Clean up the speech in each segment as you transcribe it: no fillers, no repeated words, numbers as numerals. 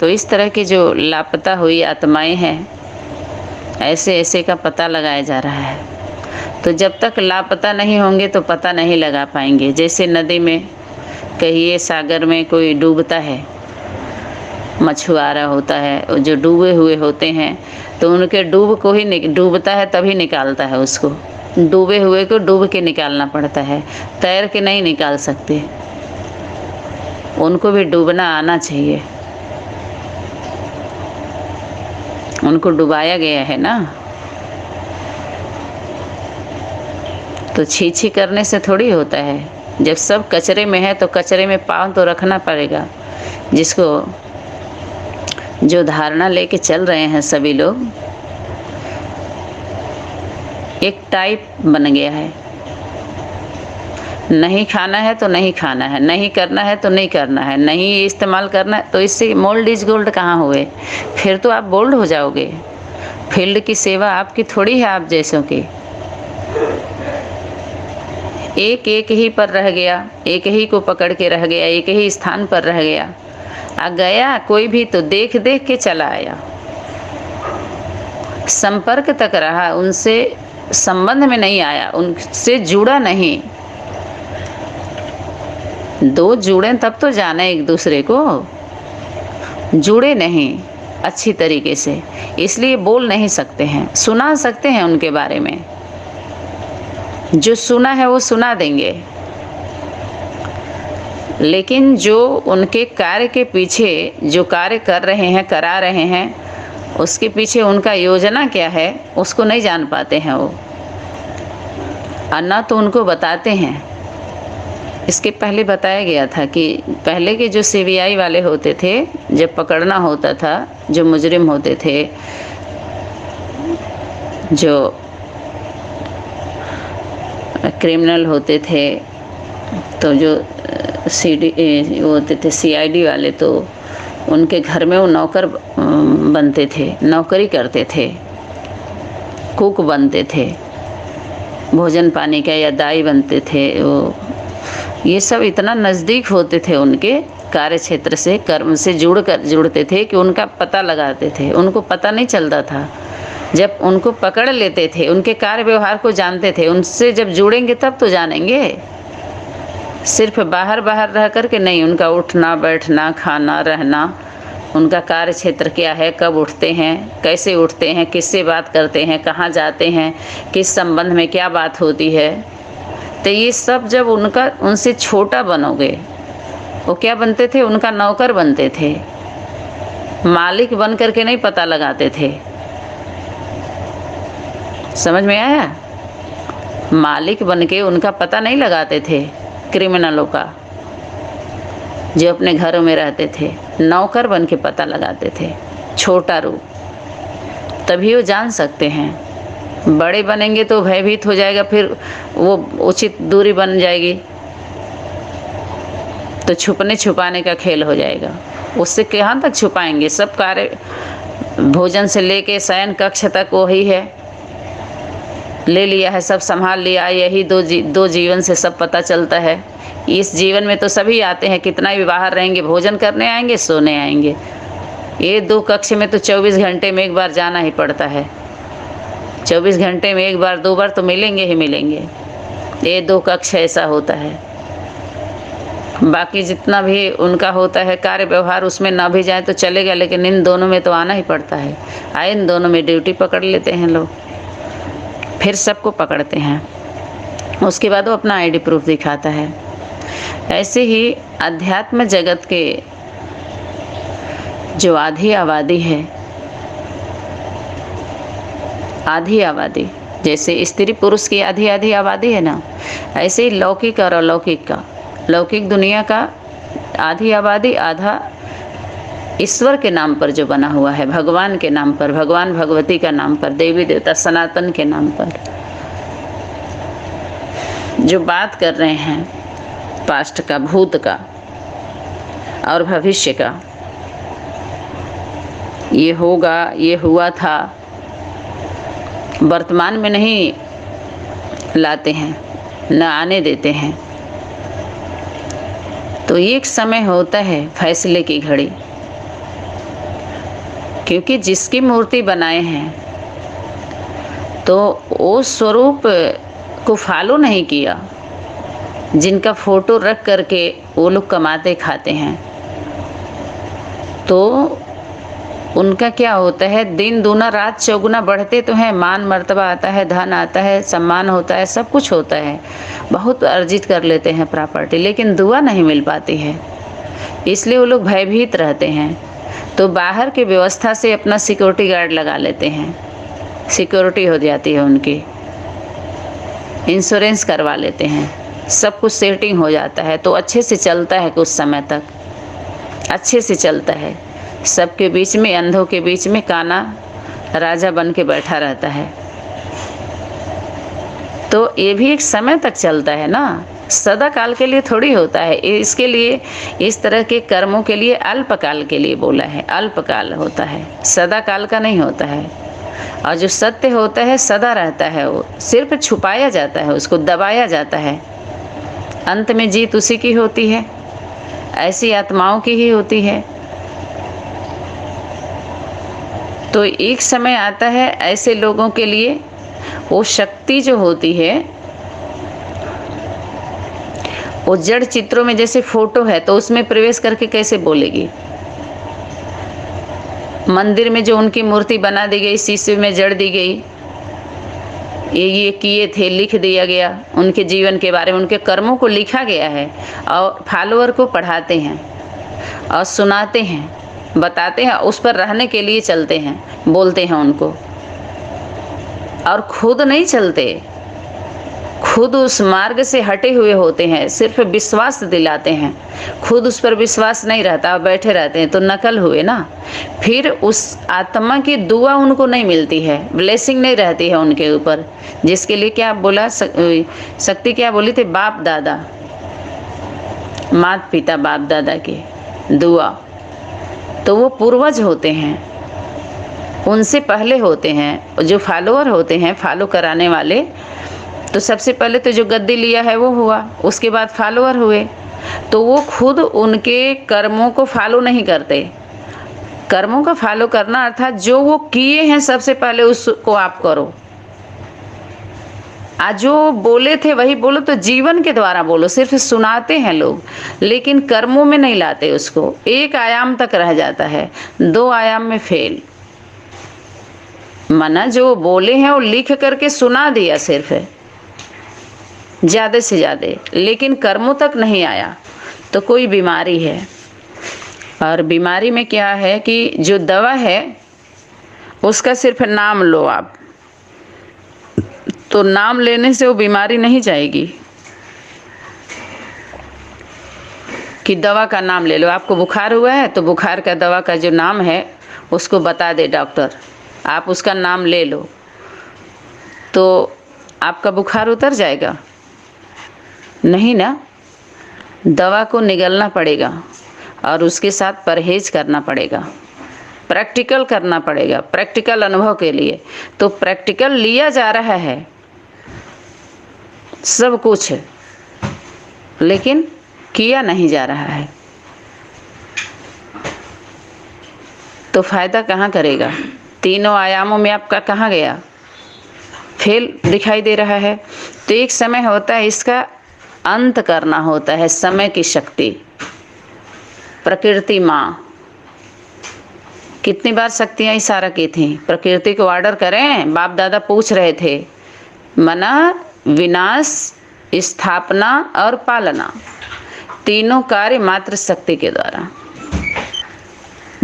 तो इस तरह की जो लापता हुई आत्माएं हैं, ऐसे ऐसे का पता लगाया जा रहा है। तो जब तक लापता नहीं होंगे तो पता नहीं लगा पाएंगे। जैसे नदी में, कहिए सागर में कोई डूबता है, मछुआरा होता है, जो डूबे हुए होते हैं, तो उनके डूब को ही डूबता है तभी निकालता है उसको। डूबे हुए को डूब के निकालना पड़ता है, तैर के नहीं निकाल सकते। उनको भी डूबना आना चाहिए, उनको डुबाया गया है ना। तो छी छी करने से थोड़ी होता है। जब सब कचरे में है तो कचरे में पाँव तो रखना पड़ेगा। जिसको जो धारणा लेके चल रहे हैं सभी लोग, एक टाइप बन गया है। नहीं खाना है तो नहीं खाना है, नहीं करना है तो नहीं करना है, नहीं इस्तेमाल करना है। तो इससे मोल्ड इज गोल्ड कहाँ हुए? फिर तो आप बोल्ड हो जाओगे। फील्ड की सेवा आपकी थोड़ी है, आप जैसों की। एक एक ही पर रह गया, एक ही को पकड़ के रह गया, एक ही स्थान पर रह गया। आ गया कोई भी तो देख देख के चला आया, संपर्क तक रहा, उनसे संबंध में नहीं आया, उनसे जुड़ा नहीं। दो जुड़े तब तो जाने एक दूसरे को, जुड़े नहीं अच्छी तरीके से, इसलिए बोल नहीं सकते हैं। सुना सकते हैं उनके बारे में, जो सुना है वो सुना देंगे, लेकिन जो उनके कार्य के पीछे जो कार्य कर रहे हैं, करा रहे हैं, उसके पीछे उनका योजना क्या है उसको नहीं जान पाते हैं वो, और ना तो उनको बताते हैं। इसके पहले बताया गया था कि पहले के जो सीबीआई वाले होते थे, जब पकड़ना होता था, जो मुजरिम होते थे, जो क्रिमिनल होते थे, तो जो होते थे सीआईडी वाले, तो उनके घर में वो नौकर बनते थे, नौकरी करते थे, कुक बनते थे, भोजन पानी का या दाई बनते थे। वो ये सब इतना नज़दीक होते थे उनके कार्य क्षेत्र से, कर्म से जुड़ते थे कि उनका पता लगाते थे। उनको पता नहीं चलता था, जब उनको पकड़ लेते थे, उनके कार्य व्यवहार को जानते थे। उनसे जब जुड़ेंगे तब तो जानेंगे। सिर्फ बाहर बाहर रह कर के नहीं, उनका उठना बैठना, खाना रहना, उनका कार्य क्षेत्र क्या है, कब उठते हैं, कैसे उठते हैं, किससे बात करते हैं, कहाँ जाते हैं, किस संबंध में क्या बात होती है। तो ये सब जब उनसे छोटा बनोगे, वो क्या बनते थे? उनका नौकर बनते थे, मालिक बन करके नहीं पता लगाते थे। समझ में आया? मालिक बन के उनका पता नहीं लगाते थे क्रिमिनलों का, जो अपने घरों में रहते थे। नौकर बन के पता लगाते थे, छोटा रूप। तभी वो जान सकते हैं। बड़े बनेंगे तो भयभीत हो जाएगा, फिर वो उचित दूरी बन जाएगी, तो छुपने छुपाने का खेल हो जाएगा। उससे कहाँ तक छुपाएंगे? सब कार्य, भोजन से लेके शयन कक्ष तक वही है, ले लिया है, सब संभाल लिया। यही दो जीवन से सब पता चलता है। इस जीवन में तो सभी आते हैं, कितना भी बाहर रहेंगे, भोजन करने आएंगे, सोने आएंगे। ये दो कक्ष में तो 24 घंटे में एक बार जाना ही पड़ता है। 24 घंटे में एक बार दो बार तो मिलेंगे ही मिलेंगे। ये दो कक्ष ऐसा होता है। बाकी जितना भी उनका होता है कार्य व्यवहार, उसमें ना भी जाए तो चलेगा, लेकिन इन दोनों में तो आना ही पड़ता है। आए इन दोनों में ड्यूटी पकड़ लेते हैं लोग, फिर सबको पकड़ते हैं। उसके बाद वो अपना आईडी प्रूफ दिखाता है। ऐसे ही अध्यात्म जगत के जो आधी आबादी है, आधी आबादी, जैसे स्त्री पुरुष की आधी आधी आबादी है ना, ऐसे ही लौकिक और अलौकिक का, लौकिक दुनिया का आधी आबादी, आधा ईश्वर के नाम पर जो बना हुआ है, भगवान के नाम पर, भगवान भगवती का नाम पर, देवी देवता सनातन के नाम पर जो बात कर रहे हैं, पास्ट का, भूत का और भविष्य का, ये होगा, ये हुआ था, वर्तमान में नहीं लाते हैं, न आने देते हैं। तो एक समय होता है फैसले की घड़ी, क्योंकि जिसकी मूर्ति बनाए हैं तो वो स्वरूप को फॉलो नहीं किया, जिनका फोटो रख करके वो लोग कमाते खाते हैं, तो उनका क्या होता है, दिन दूना रात चौगुना बढ़ते तो हैं, मान मर्तबा आता है, धन आता है, सम्मान होता है, सब कुछ होता है, बहुत अर्जित कर लेते हैं प्रॉपर्टी, लेकिन दुआ नहीं मिल पाती है, इसलिए वो लोग भयभीत रहते हैं। तो बाहर की व्यवस्था से अपना सिक्योरिटी गार्ड लगा लेते हैं, सिक्योरिटी हो जाती है उनकी, इंश्योरेंस करवा लेते हैं, सब कुछ सेटिंग हो जाता है, तो अच्छे से चलता है, कुछ समय तक अच्छे से चलता है। सबके बीच में, अंधों के बीच में काना राजा बन के बैठा रहता है। तो ये भी एक समय तक चलता है ना, सदा काल के लिए थोड़ी होता है। इसके लिए, इस तरह के कर्मों के लिए अल्पकाल के लिए बोला है, अल्पकाल होता है, सदा काल का नहीं होता है। और जो सत्य होता है सदा रहता है, वो सिर्फ छुपाया जाता है, उसको दबाया जाता है। अंत में जीत उसी की होती है, ऐसी आत्माओं की ही होती है। तो एक समय आता है ऐसे लोगों के लिए, वो शक्ति जो होती है वो जड़ चित्रों में, जैसे फोटो है तो उसमें प्रवेश करके कैसे बोलेगी। मंदिर में जो उनकी मूर्ति बना दी गई, शीशे में जड़ दी गई, ये किए थे, लिख दिया गया, उनके जीवन के बारे में, उनके कर्मों को लिखा गया है, और फॉलोअर को पढ़ाते हैं और सुनाते हैं, बताते हैं, उस पर रहने के लिए चलते हैं, बोलते हैं उनको, और खुद नहीं चलते, खुद उस मार्ग से हटे हुए होते हैं, सिर्फ विश्वास दिलाते हैं, खुद उस पर विश्वास नहीं रहता, बैठे रहते हैं, तो नकल हुए ना। फिर उस आत्मा की दुआ उनको नहीं मिलती है, ब्लेसिंग नहीं रहती है उनके ऊपर, जिसके लिए क्या बोला शक्ति, क्या बोली थी, बाप दादा, माता पिता बाप दादा की दुआ, तो वो पूर्वज होते हैं, उनसे पहले होते हैं। जो फॉलोअर होते हैं, फॉलो कराने वाले, तो सबसे पहले तो जो गद्दी लिया है वो हुआ, उसके बाद फॉलोअर हुए, तो वो खुद उनके कर्मों को फॉलो नहीं करते। कर्मों का फॉलो करना अर्थात जो वो किए हैं सबसे पहले उसको आप करो, आज जो बोले थे वही बोलो, तो जीवन के द्वारा बोलो। सिर्फ सुनाते हैं लोग, लेकिन कर्मों में नहीं लाते उसको, एक आयाम तक रह जाता है, 2 आयाम में फेल। मना जो बोले हैं वो लिख करके सुना दिया सिर्फ, ज़्यादा से ज़्यादा, लेकिन कर्मों तक नहीं आया, तो कोई बीमारी है। और बीमारी में क्या है कि जो दवा है उसका सिर्फ नाम लो आप, तो नाम लेने से वो बीमारी नहीं जाएगी। कि दवा का नाम ले लो, आपको बुखार हुआ है तो बुखार का दवा का जो नाम है उसको बता दे डॉक्टर, आप उसका नाम ले लो, तो आपका बुखार उतर जाएगा? नहीं ना, दवा को निगलना पड़ेगा और उसके साथ परहेज करना पड़ेगा, प्रैक्टिकल करना पड़ेगा, प्रैक्टिकल अनुभव के लिए। तो प्रैक्टिकल लिया जा रहा है सब कुछ, लेकिन किया नहीं जा रहा है, तो फायदा कहाँ करेगा? तीनों आयामों में आपका कहाँ गया? फेल दिखाई दे रहा है। तो एक समय होता है, इसका अंत करना होता है, समय की शक्ति, प्रकृति माँ। कितनी बार शक्तियाँ इशारा की थी, प्रकृति को ऑर्डर करें, बाप दादा पूछ रहे थे, मना, विनाश, स्थापना और पालना, तीनों कार्य मात्र शक्ति के द्वारा।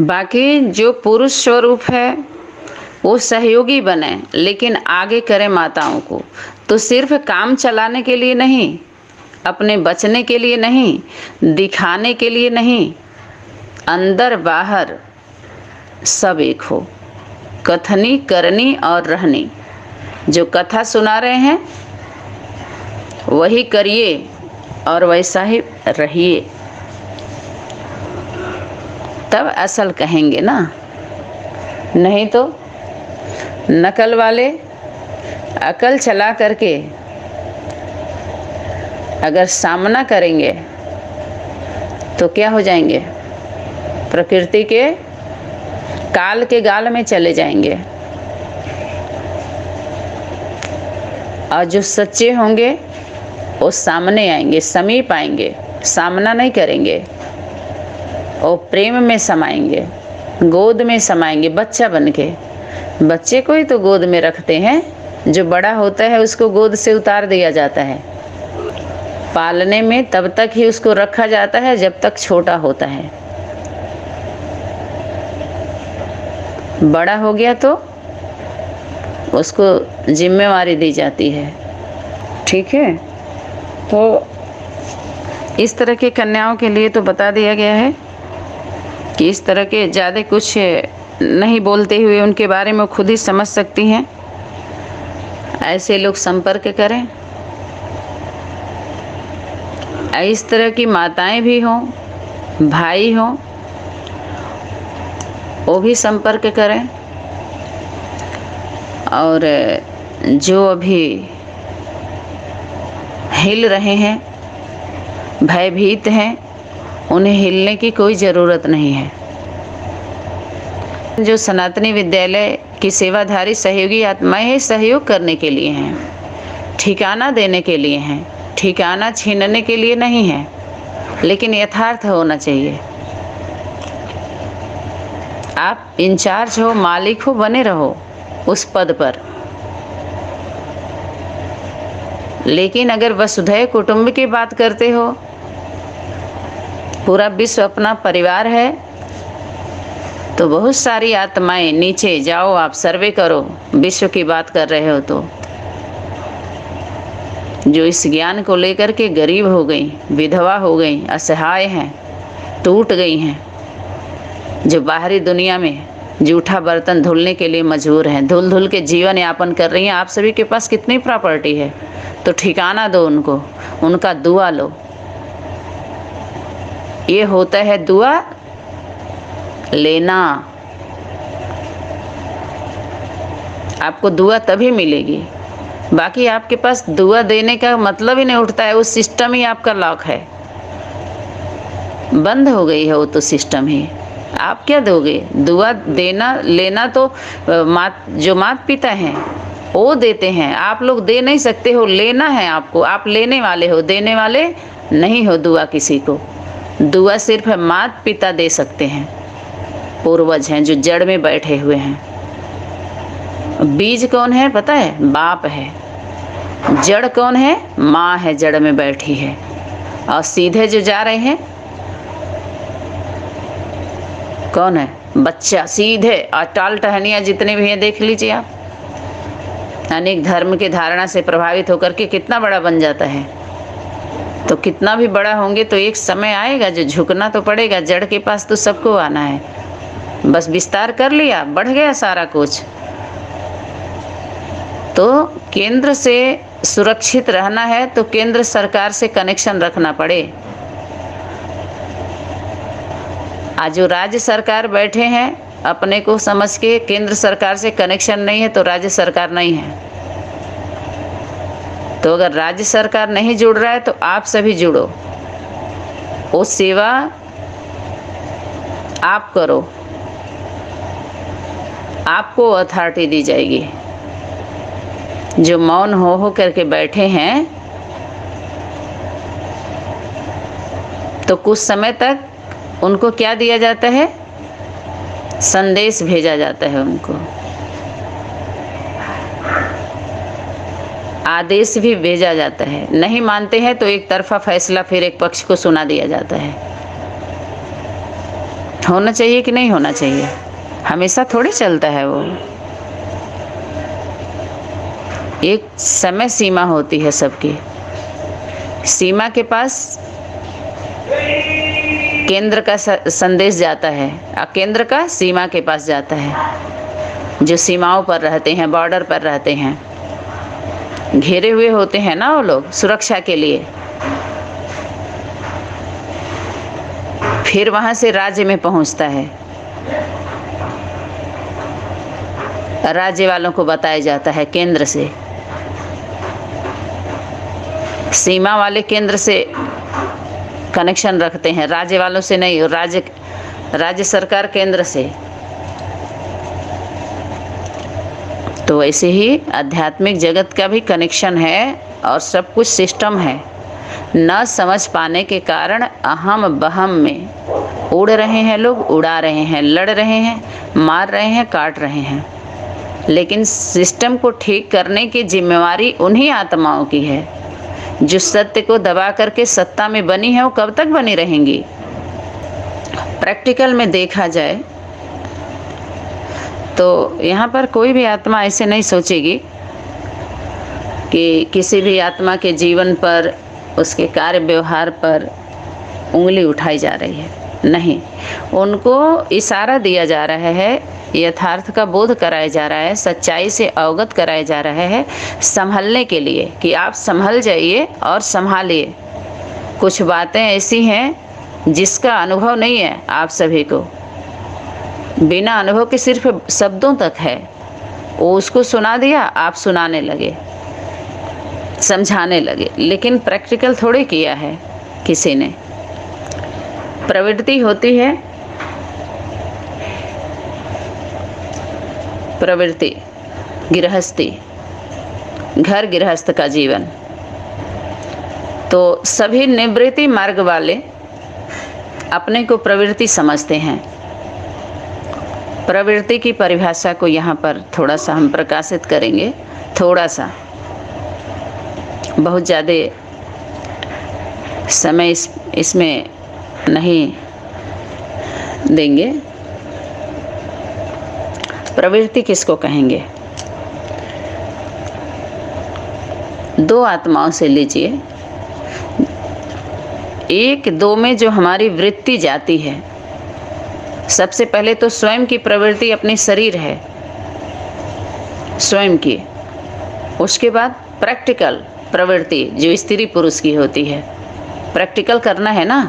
बाकी जो पुरुष स्वरूप है वो सहयोगी बने, लेकिन आगे करे माताओं को, तो सिर्फ काम चलाने के लिए नहीं, अपने बचने के लिए नहीं, दिखाने के लिए नहीं, अंदर बाहर सब एक हो, कथनी करनी और रहनी। जो कथा सुना रहे हैं वही करिए और वैसा ही रहिए, तब असल कहेंगे ना। नहीं तो नकल वाले अकल चला करके अगर सामना करेंगे तो क्या हो जाएंगे? प्रकृति के काल के गाल में चले जाएंगे। और जो सच्चे होंगे वो सामने आएंगे, समीप आएंगे, सामना नहीं करेंगे, वो प्रेम में समाएंगे, गोद में समाएंगे बच्चा बन के। बच्चे को ही तो गोद में रखते हैं, जो बड़ा होता है उसको गोद से उतार दिया जाता है। पालने में तब तक ही उसको रखा जाता है जब तक छोटा होता है। बड़ा हो गया तो उसको जिम्मेवारी दी जाती है। ठीक है, तो इस तरह के कन्याओं के लिए तो बता दिया गया है कि इस तरह के ज़्यादा कुछ नहीं बोलते हुए उनके बारे में खुद ही समझ सकती हैं। ऐसे लोग संपर्क करें। इस तरह की माताएं भी हों, भाई हों, वो भी संपर्क करें। और जो अभी हिल रहे हैं, भयभीत हैं, उन्हें हिलने की कोई ज़रूरत नहीं है। जो सनातनी विद्यालय की सेवाधारी सहयोगी आत्माएं सहयोग करने के लिए हैं, ठिकाना देने के लिए हैं, ठिकाना छीनने के लिए नहीं है, लेकिन यथार्थ होना चाहिए। आप इंचार्ज हो, मालिक हो, बने रहो उस पद पर। लेकिन अगर वसुधैव कुटुंब की बात करते हो, पूरा विश्व अपना परिवार है, तो बहुत सारी आत्माएं नीचे जाओ, आप सर्वे करो। विश्व की बात कर रहे हो तो जो इस ज्ञान को लेकर के गरीब हो गई, विधवा हो गई, असहाय हैं, टूट गई हैं, जो बाहरी दुनिया में जूठा बर्तन धुलने के लिए मजबूर हैं, धुल धुल के जीवन यापन कर रही हैं। आप सभी के पास कितनी प्रॉपर्टी है, तो ठिकाना दो उनको, उनका दुआ लो। ये होता है दुआ लेना। आपको दुआ तभी मिलेगी, बाकी आपके पास दुआ देने का मतलब ही नहीं उठता है। वो सिस्टम ही आपका लॉक है, बंद हो गई है वो तो सिस्टम ही। आप क्या दोगे? दुआ देना लेना तो जो माता पिता हैं वो देते हैं, आप लोग दे नहीं सकते हो। लेना है आपको, आप लेने वाले हो, देने वाले नहीं हो दुआ किसी को। दुआ सिर्फ माता पिता दे सकते हैं, पूर्वज हैं जो जड़ में बैठे हुए हैं। बीज कौन है पता है? बाप है। जड़ कौन है? माँ है, जड़ में बैठी है। और सीधे जो जा रहे हैं कौन है? बच्चा। सीधे अटाल टहनिया जितने भी हैं देख लीजिए आप, अनेक धर्म के धारणा से प्रभावित होकर के कितना बड़ा बन जाता है। तो कितना भी बड़ा होंगे तो एक समय आएगा जो झुकना तो पड़ेगा। जड़ के पास तो सबको आना है, बस विस्तार कर लिया, बढ़ गया सारा कुछ। तो केंद्र से सुरक्षित रहना है तो केंद्र सरकार से कनेक्शन रखना पड़े। आज जो राज्य सरकार बैठे हैं अपने को समझ के, केंद्र सरकार से कनेक्शन नहीं है तो राज्य सरकार नहीं है। तो अगर राज्य सरकार नहीं जुड़ रहा है तो आप सभी जुड़ो, वो सेवा आप करो, आपको अथॉरिटी दी जाएगी। जो मौन हो करके बैठे हैं तो कुछ समय तक उनको क्या दिया जाता है? संदेश भेजा जाता है, उनको आदेश भी भेजा जाता है। नहीं मानते हैं तो एक तरफा फैसला फिर एक पक्ष को सुना दिया जाता है। होना चाहिए कि नहीं होना चाहिए? हमेशा थोड़ी चलता है वो, एक समय सीमा होती है सबकी। सीमा के पास केंद्र का संदेश जाता है और केंद्र का सीमा के पास जाता है। जो सीमाओं पर रहते हैं, बॉर्डर पर रहते हैं, घेरे हुए होते हैं ना वो लोग सुरक्षा के लिए, फिर वहां से राज्य में पहुंचता है। राज्य वालों को बताया जाता है केंद्र से। सीमा वाले केंद्र से कनेक्शन रखते हैं, राज्य वालों से नहीं। राज्य सरकार केंद्र से। तो वैसे ही आध्यात्मिक जगत का भी कनेक्शन है और सब कुछ सिस्टम है। न समझ पाने के कारण अहम बहम में उड़ रहे हैं लोग, उड़ा रहे हैं, लड़ रहे हैं, मार रहे हैं, काट रहे हैं। लेकिन सिस्टम को ठीक करने की जिम्मेवारी उन्हीं आत्माओं की है जो सत्य को दबा करके सत्ता में बनी है। वो कब तक बनी रहेंगी? प्रैक्टिकल में देखा जाए तो यहाँ पर कोई भी आत्मा ऐसे नहीं सोचेगी कि किसी भी आत्मा के जीवन पर, उसके कार्य व्यवहार पर उंगली उठाई जा रही है। नहीं, उनको इशारा दिया जा रहा है, यथार्थ का बोध कराया जा रहा है, सच्चाई से अवगत कराया जा रहा है संभलने के लिए कि आप संभल जाइए और संभालिए। कुछ बातें ऐसी हैं जिसका अनुभव नहीं है आप सभी को, बिना अनुभव के सिर्फ शब्दों तक है। वो उसको सुना दिया, आप सुनाने लगे, समझाने लगे, लेकिन प्रैक्टिकल थोड़े किया है किसी ने। प्रवृत्ति होती है, प्रवृत्ति, गृहस्थी, घर गृहस्थ का जीवन। तो सभी निवृत्ति मार्ग वाले अपने को प्रवृत्ति समझते हैं। प्रवृत्ति की परिभाषा को यहाँ पर थोड़ा सा हम प्रकाशित करेंगे, थोड़ा सा, बहुत ज़्यादा समय इसमें नहीं देंगे। प्रवृत्ति किसको कहेंगे? दो आत्माओं से लीजिए, एक दो में जो हमारी वृत्ति जाती है, सबसे पहले तो स्वयं की प्रवृत्ति अपनी शरीर है, स्वयं की। उसके बाद प्रैक्टिकल प्रवृत्ति जो स्त्री पुरुष की होती है, प्रैक्टिकल करना है ना।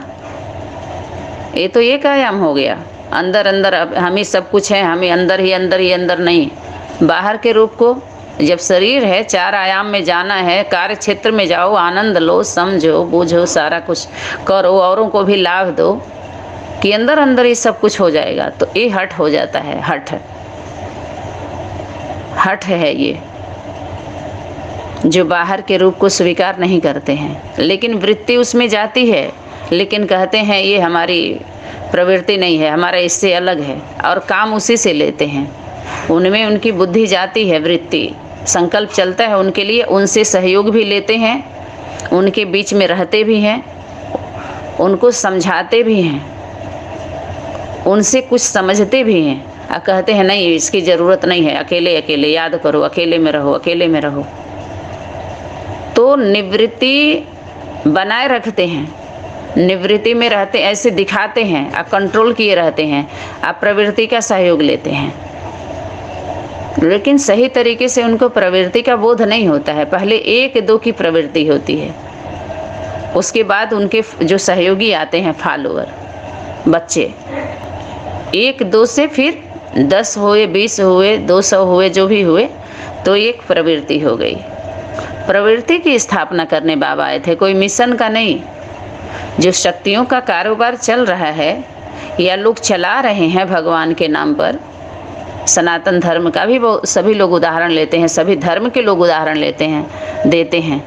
ये तो एक आयाम हो गया, अंदर अंदर अब हम ही सब कुछ है, हमें अंदर ही अंदर ही अंदर नहीं, बाहर के रूप को जब शरीर है, चार आयाम में जाना है, कार्य क्षेत्र में जाओ, आनंद लो, समझो, बूझो, सारा कुछ करो, औरों को भी लाभ दो कि अंदर अंदर ही सब कुछ हो जाएगा। तो ये हठ हो जाता है, हठ है ये, जो बाहर के रूप को स्वीकार नहीं करते हैं, लेकिन वृत्ति उसमें जाती है, लेकिन कहते हैं ये हमारी प्रवृत्ति नहीं है, हमारा इससे अलग है, और काम उसी से लेते हैं। उनमें उनकी बुद्धि जाती है, वृत्ति, संकल्प चलता है उनके लिए, उनसे सहयोग भी लेते हैं, उनके बीच में रहते भी हैं, उनको समझाते भी हैं, उनसे कुछ समझते भी हैं, और कहते हैं नहीं इसकी ज़रूरत नहीं है, अकेले अकेले याद करो, अकेले में रहो, अकेले में रहो। तो निवृत्ति बनाए रखते हैं, निवृत्ति में रहते, ऐसे दिखाते हैं, आप कंट्रोल किए रहते हैं, आप प्रवृत्ति का सहयोग लेते हैं, लेकिन सही तरीके से उनको प्रवृत्ति का बोध नहीं होता है। पहले एक दो की प्रवृत्ति होती है, उसके बाद उनके जो सहयोगी आते हैं, फॉलोअर, बच्चे, एक दो से फिर 10 हुए, 20 हुए, 200 हुए, जो भी हुए, तो एक प्रवृत्ति हो गई। प्रवृत्ति की स्थापना करने बाबा आए थे, कोई मिशन का नहीं। जो शक्तियों का कारोबार चल रहा है या लोग चला रहे हैं भगवान के नाम पर, सनातन धर्म का भी वो सभी लोग उदाहरण लेते हैं, सभी धर्म के लोग उदाहरण लेते हैं, देते हैं।